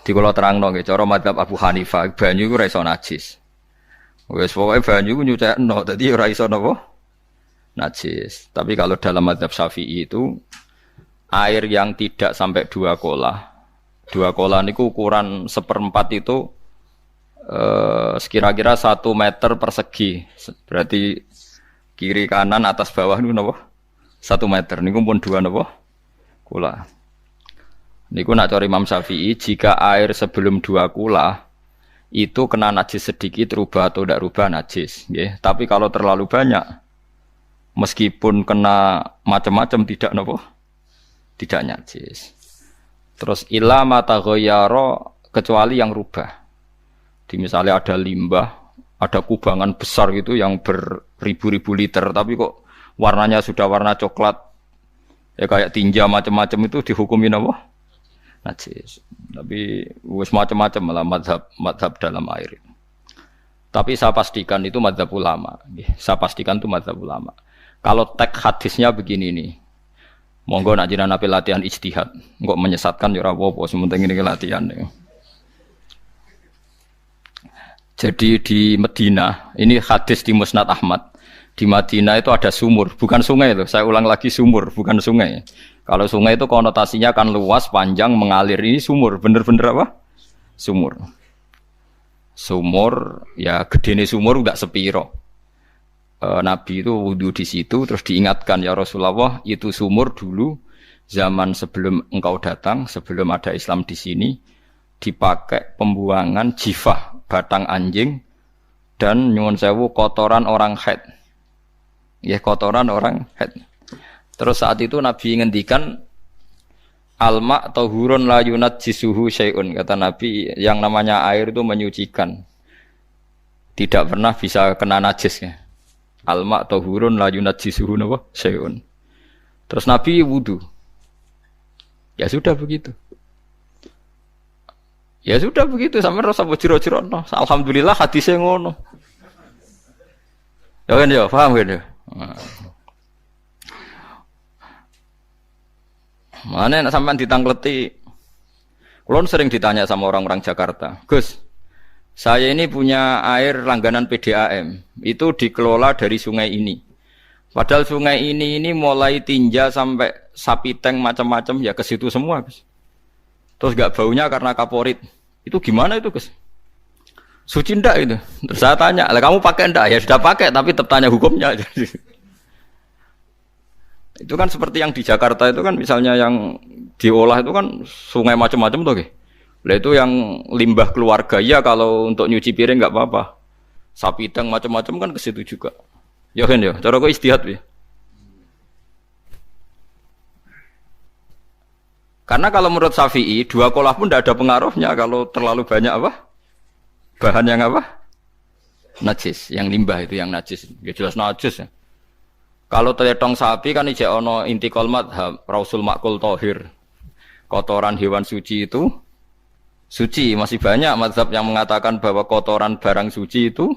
Di kula terangno nggih cara madzhab Abu Hanifah banyu iku ora iso najis. Wis pokoke banyu ku nyucekno dadi ora iso napa? Najis. Tapi kalau dalam madzhab Syafi'i itu air yang tidak sampai 2 kolah. 2 kolah niku ukuran 1/4 itu sekira-kira 1 meter persegi. Berarti kiri kanan atas bawah niku napa? 1 meter niku pun 2 napa? Kolah. Niku nak cari Imam Syafi'i, jika air sebelum 2 kula itu kena najis sedikit, rubah atau tidak rubah najis. Yeah. Tapi kalau terlalu banyak, meskipun kena macam-macam tidak nopo, tidak najis. Terus illa mata ghayyara kecuali yang rubah. Di misalnya ada limbah, ada kubangan besar gitu yang beribu-ribu liter, tapi kok warnanya sudah warna coklat, ya kayak tinja macam-macam itu dihukumi nopo? Najis. Tapi wis macam-macam malah madhab dalam air. Tapi saya pastikan itu madhab ulama. Saya pastikan itu madhab ulama. Kalau teks hadisnya begini nih, monggo nak jiran api latihan ijtihad, kok menyesatkan ya ora apa-apa, sementing ini latihan. Ya. Jadi di Medina, ini hadis di Musnad Ahmad. Di Madinah itu ada sumur, bukan sungai loh. Saya ulang lagi sumur, bukan sungai. Kalau sungai itu konotasinya kan luas, panjang, mengalir. Ini sumur, bener-bener apa? Sumur. Sumur, ya gedene sumur enggak sepiro. Nabi itu wudu di situ, terus diingatkan ya Rasulullah, itu sumur dulu zaman sebelum engkau datang, sebelum ada Islam di sini, dipakai pembuangan jifah, batang anjing, dan nyuwun sewu kotoran orang haid. Ya kotoran orang haid. Terus saat itu Nabi ngendikan alma tahurun la yunajjisuhu syai'un, kata Nabi, yang namanya air itu menyucikan, tidak pernah bisa kena najis ya. Alma tahurun la yunajjisuhu syai'un. Terus Nabi wudu. Ya sudah begitu. Ya sudah begitu sampai rasa bojiro-jiro no. Alhamdulillah hadisnya ngono. Ya kan ya, paham kan ya? Mana nak sampean ditangkleti. Kulon sering ditanya sama orang-orang Jakarta, Gus, saya ini punya air langganan PDAM, itu dikelola dari sungai ini. Padahal sungai ini mulai tinja sampai sapi tank macam-macam ya ke situ semua, Gus. Terus gak baunya karena kaporit. Itu gimana itu, Gus? Suci ndak itu? Terus saya tanya, lah kamu pakai ndak? Ya sudah pakai, tapi tetap tanya hukumnya. Itu kan seperti yang di Jakarta itu kan misalnya yang diolah itu kan sungai macam-macam tuh, Ge. Lah itu yang limbah keluarga ya kalau untuk nyuci piring enggak apa-apa. Sapi tank macam-macam kan ke situ juga. Ya kan ya, cara kok istihad ya. Karena kalau menurut Syafi'i 2 kolah pun tidak ada pengaruhnya kalau terlalu banyak apa? Bahan yang apa? Najis, yang limbah itu yang najis. Ya jelas najis ya. Kalau teletong sapi kan ijek ono intikal madhab Rasul Makul Tohir. Kotoran hewan suci itu suci. Masih banyak madhab yang mengatakan bahwa kotoran barang suci itu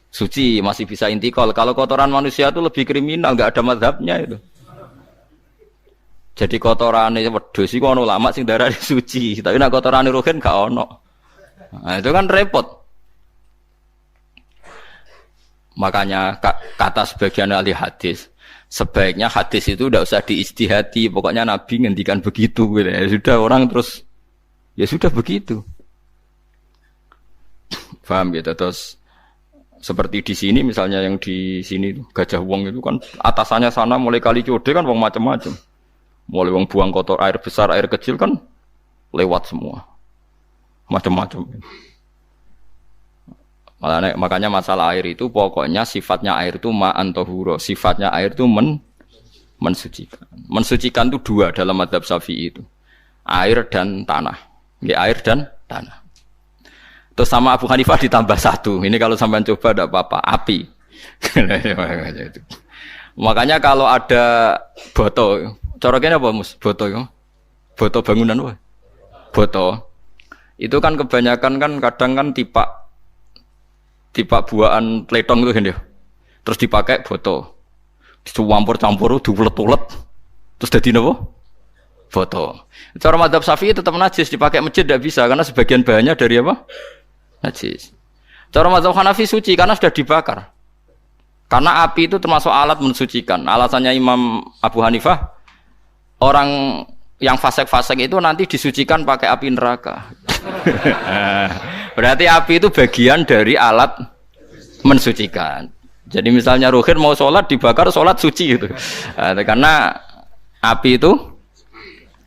suci, masih bisa intikal. Kalau kotoran manusia itu lebih kriminal, enggak ada madhabnya itu. Jadi kotorane wedhus iku ono ulama sing darani suci, tapi nek kotorane ruhin gak ono. Nah, itu kan repot. Makanya kata sebagian ahli hadis, sebaiknya hadis itu tidak usah diijtihadi, pokoknya Nabi ngendikan begitu gitu. Ya sudah orang terus ya sudah begitu. Paham gitu. Terus seperti di sini misalnya yang di sini Gajah Wong itu kan atasannya sana mulai kali code kan wong macam-macam. Mulai wong buang kotor air besar, air kecil kan lewat semua. Macam-macam. Makanya masalah air itu pokoknya sifatnya air itu ma'an tahura, sifatnya air itu mensucikan. Mensucikan itu 2 dalam mazhab Syafi'i itu. Air dan tanah. Ya, air dan tanah. Terus sama Abu Hanifah ditambah 1. Ini kalau sampean coba tidak apa-apa, api. Makanya kalau ada boto, coroknya apa Mus? Boto ya. Boto bangunan apa? Boto. Itu kan kebanyakan kan kadang kan tipak buahan pletong itu kan ya. Terus dipakai boto. Dicampur-campur diulet-ulet. Terus dadi napa? foto. Cara madzhab Syafi'i tetap najis, dipakai masjid tidak bisa karena sebagian bahannya dari apa? Najis. Cara madzhab Hanafi suci karena sudah dibakar. Karena api itu termasuk alat mensucikan. Alasannya Imam Abu Hanifah, orang yang fasik-fasik itu nanti disucikan pakai api neraka. Berarti api itu bagian dari alat mensucikan. Jadi misalnya Ruhin mau sholat dibakar, sholat suci gitu. Karena api itu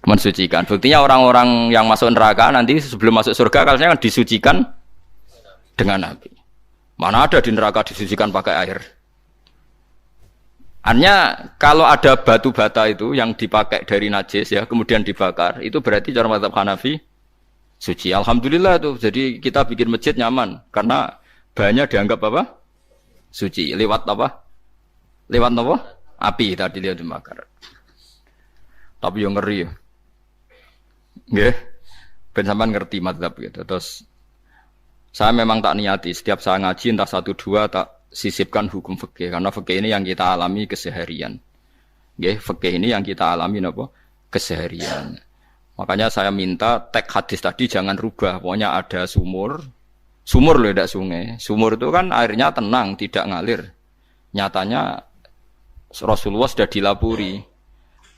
mensucikan. Buktinya orang-orang yang masuk neraka nanti sebelum masuk surga kalau kan disucikan dengan api. Mana ada di neraka disucikan pakai air? Artinya kalau ada batu bata itu yang dipakai dari najis ya kemudian dibakar itu berarti cara mazhab Hanafi suci. Alhamdulillah tuh. Jadi kita bikin masjid nyaman karena bahannya dianggap apa? Suci. Lewat apa? Lewat apa? Api tadi dia dibakar. Tapi yang ngeri ya. Nggih. Ben sampean ngerti mazhab gitu. Terus saya memang tak niati setiap saya ngaji entah 1 2 tak sisipkan hukum fikih karena fikih ini yang kita alami keseharian. Nggih, fikih ini yang kita alami napa? Keseharian. Makanya saya minta teks hadis tadi jangan rubah. Pokoknya ada sumur. Sumur loh tidak sungai. Sumur itu kan airnya tenang, tidak ngalir. Nyatanya Rasulullah sudah dilapuri.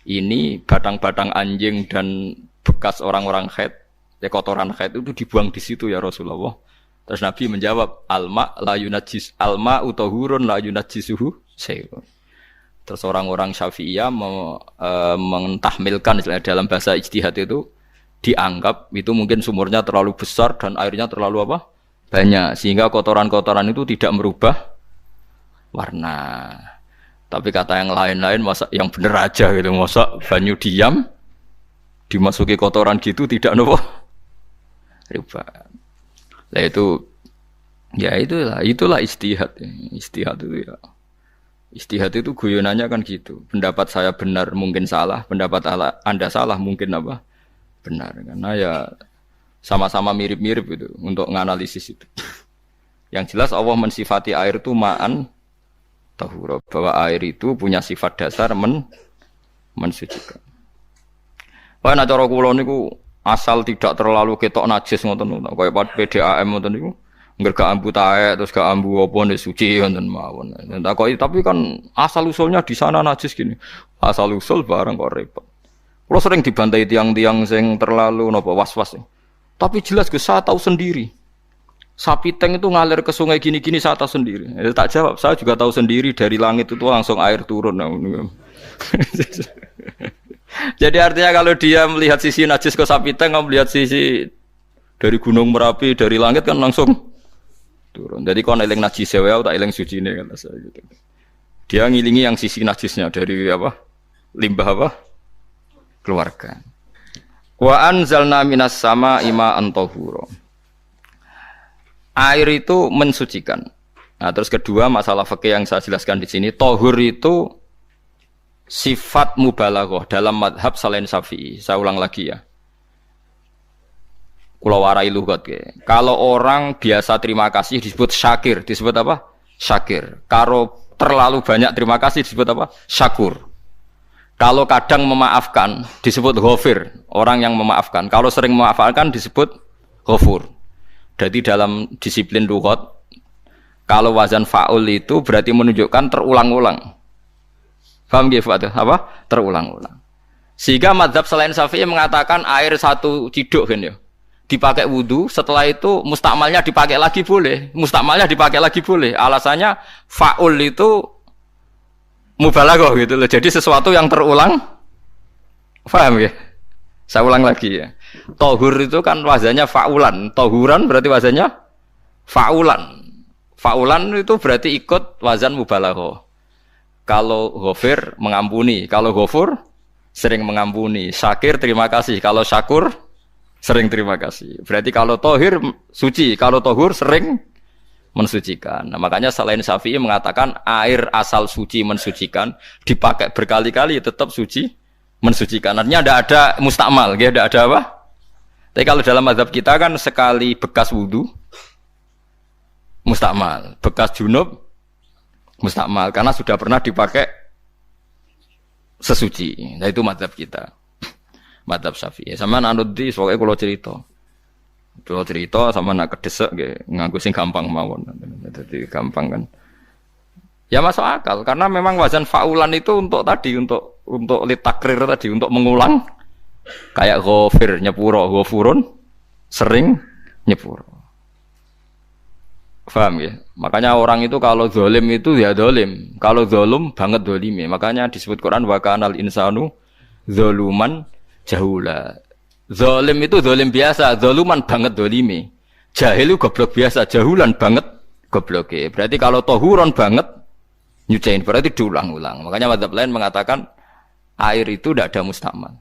Ini batang-batang anjing dan bekas orang-orang haid, kotoran haid itu dibuang di situ ya Rasulullah. Terus Nabi menjawab, alma la yunajjis alma utahurun la yunajjisuhu syai'un. Terus orang-orang Syafi'iyah mentahmilkan dalam bahasa ijtihad itu dianggap itu mungkin sumurnya terlalu besar dan airnya terlalu apa? Banyak sehingga kotoran-kotoran itu tidak merubah warna. Tapi kata yang lain-lain masa yang bener aja gitu, masa banyu diam dimasuki kotoran gitu tidak nopo rubah. Lah itu ya itulah ijtihad. Ijtihad itu ya. Ijtihad itu guyonannya kan gitu. Pendapat saya benar mungkin salah, pendapat Anda salah mungkin apa? Benar. Karena ya sama-sama mirip-mirip itu untuk menganalisis itu. Yang jelas Allah mensifati air itu ma'an tahura, bahwa air itu punya sifat dasar mensucikan. Wah nek cara kula niku asal tidak terlalu ketok najis ngoten kaya PDAM ngoten niku enggak ambu taek terus gak ambu apa nek suci ngoten mawon. Tapi kan asal usulnya di sana najis gini. Asal usul barang kok repot. Kula sering dibantai tiang-tiang sing terlalu napa was-was. Tapi jelas Gus saya tahu sendiri. Sapi teng itu ngalir ke sungai gini-gini saya tahu sendiri. Tak jawab, saya juga tahu sendiri dari langit itu langsung air turun. Jadi artinya kalau dia melihat sisi najis ke sapi teng, kamu melihat sisi dari gunung Merapi, dari langit kan langsung turun. Jadi kalau eling najis sewa, tak eling suci ini kan saya gitu. Dia ngilingi yang sisi najisnya dari apa? Limbah apa? Keluarga. Wa anzalna minas sama ma'an tahura. Air itu mensucikan. Nah, terus kedua masalah fikih yang saya jelaskan di sini, tahur itu sifat mubalaghah dalam madhab selain Syafi'i. Saya ulang lagi ya. Kula warai lugat ke. Kalau orang biasa terima kasih disebut syakir, disebut apa? Syakir. Kalau terlalu banyak terima kasih disebut apa? Syakur. Kalau kadang memaafkan disebut ghafir, orang yang memaafkan. Kalau sering memaafkan disebut ghafur. Jadi dalam disiplin lughat kalau wazan fa'ul itu berarti menunjukkan terulang-ulang. Paham nggih Pak? Apa? Terulang-ulang. Sehingga mazhab selain Syafi'i mengatakan air satu ciduk kan ya. Dipakai wudu, setelah itu mustakmalnya dipakai lagi boleh. Mustakmalnya dipakai lagi boleh. Alasannya fa'ul itu mubalaghah gitu loh. Jadi sesuatu yang terulang. Paham ya? Saya ulang lagi ya. Tahur itu kan wazannya fa'ulan. Tahuran berarti wazannya fa'ulan. Fa'ulan itu berarti ikut wazan mubalaghah. Kalau ghafir mengampuni, kalau ghafur sering mengampuni. Syakir terima kasih, kalau syakur sering terima kasih. Berarti kalau tahir suci, kalau tahur sering mensucikan. Nah, makanya selain Syafi'i mengatakan air asal suci mensucikan, dipakai berkali-kali tetap suci mensucikan. Artinya tidak ada mustakmal, tidak ada apa? Tapi kalau dalam mazhab kita kan sekali bekas wudu mustakmal, bekas junub mustakmal karena sudah pernah dipakai sesuci. Nah itu mazhab kita. madzhab Syafi'i. Sama anut di pokoke kula cerita. Kula cerita sama nak kedesek nggih nganggo sing gampang mawon. Dadi gampang kan. Ya masuk akal karena memang wazan faulan itu untuk tadi untuk litakrir tadi untuk mengulang kayak ghafir nyepuro ghafurun sering nyepuro. Paham ya? Makanya orang itu kalau zalim itu ya zalim, kalau zalum banget zalime. Makanya disebut Quran wa kanal insanu zaluman jahula. Zalim itu zalim biasa, zaluman banget zalime. Jahil itu goblok biasa, jahulan banget gobloke. Berarti kalau tohuron banget nyucain berarti diulang-ulang. Makanya mazhab lain mengatakan air itu tidak ada mustamal.